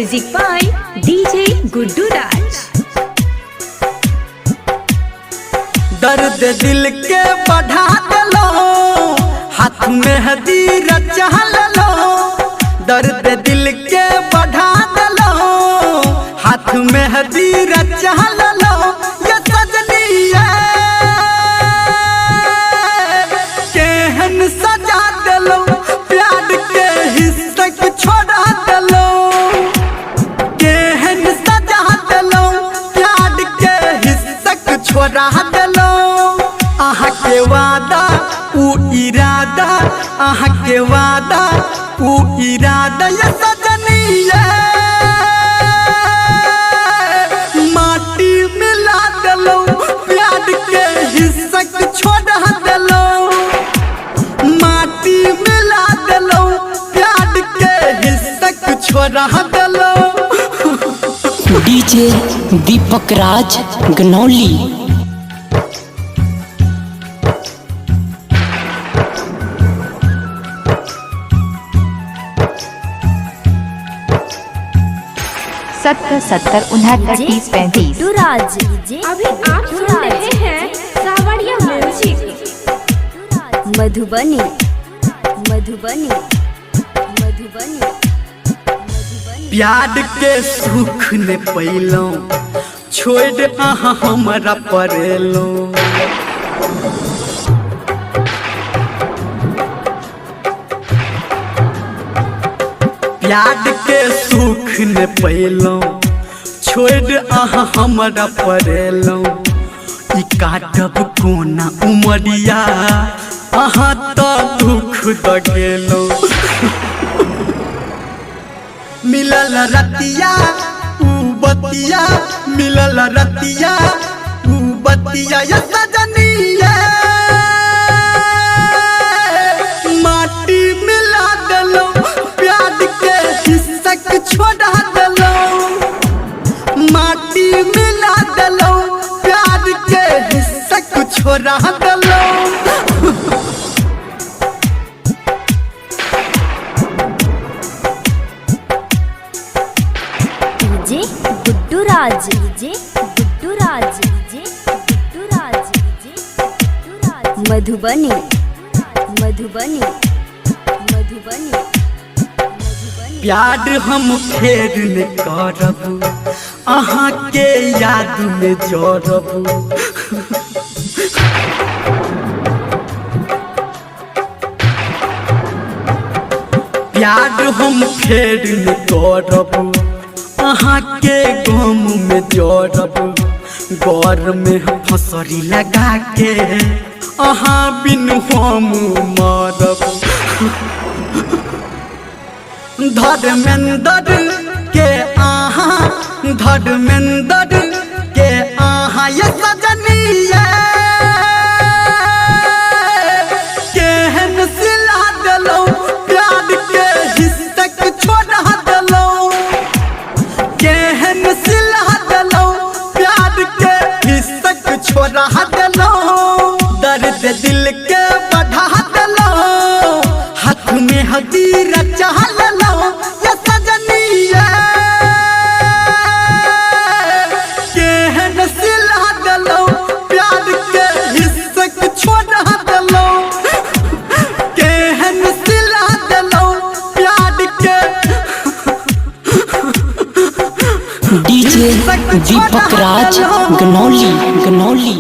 Music by DJ Guddu Raj। दर्द दिल के बढ़ा दलो, हाथ में हदीर चहल लो। दर्द दिल के बढ़ा दलो, हाथ में हदीर चहल लो। ये सजनी केहन सजा दलो, प्यार के हिस्से को छोड़ा दलो। केहन सजा दलो, प्यार के हिस्से को छोड़ा दलो। आहा के वादा उ इरादा, आहा के वादा उ इरादा। ये सजनी माटी मिला दलो, प्यार के हिस्से को छोड़ा दलो। माटी मिला दलो, प्यार के हिस्से को छोड़ा दलो। डीजे दीपक राज गनौली। सत्तर 69 30 35। गुड्डू राज। अभी आप सुन रहे हैं सावरिया म्यूजिक। मधुबनी मधुबनी मधुबनी। प्यार के सुख ने पैलो, छोड़ अहाँ हमरा परेलो। प्यार के सुख ने पैलो, छोड़ अहाँ हमरा परेलो। ई काटब कोना उमरिया, अहाँ तो दुख द गेलो। मिलल रतिया उ बतिया, मिलल रतिया उ बतिया। ये सजनी माटी मिला दलो, प्यार के हिस्से को छोड़ा दलो। माटी मिला दलो, प्यार के हिस्से को छोड़ा दलो। डीजे गुड्डू राज। डीजे गुड्डू राज। डीजे गुड्डू राज। डीजे गुड्डू राज। मधुबनी मधुबनी मधुबनी। प्यार हम फेर न करब, अहाँ के याद में जोड़ब। प्यार हम फेर न करब, अहाँ के गम में जोड़ब। गौर में फसरी लगा के, अहाँ बिन हम मरब। धर्मेंद्र के आहा, धर्मेंद्र के आहा। ये सजनी केहन सिला दलो, प्यार के हिस्से को छोड़ा दलो। केहन सिला दलो, प्यार के हिस्से को छोड़ा दलो। दर्द दिल के बढ़ा दलो, हाथ में हदीर चहल लो। ये सजनी केहन सिला दलो, प्यार के हिस्से को छोड़ा दलो। केहन सिला दलो, प्यार के डीजे दीपक राज गनौली गनौली।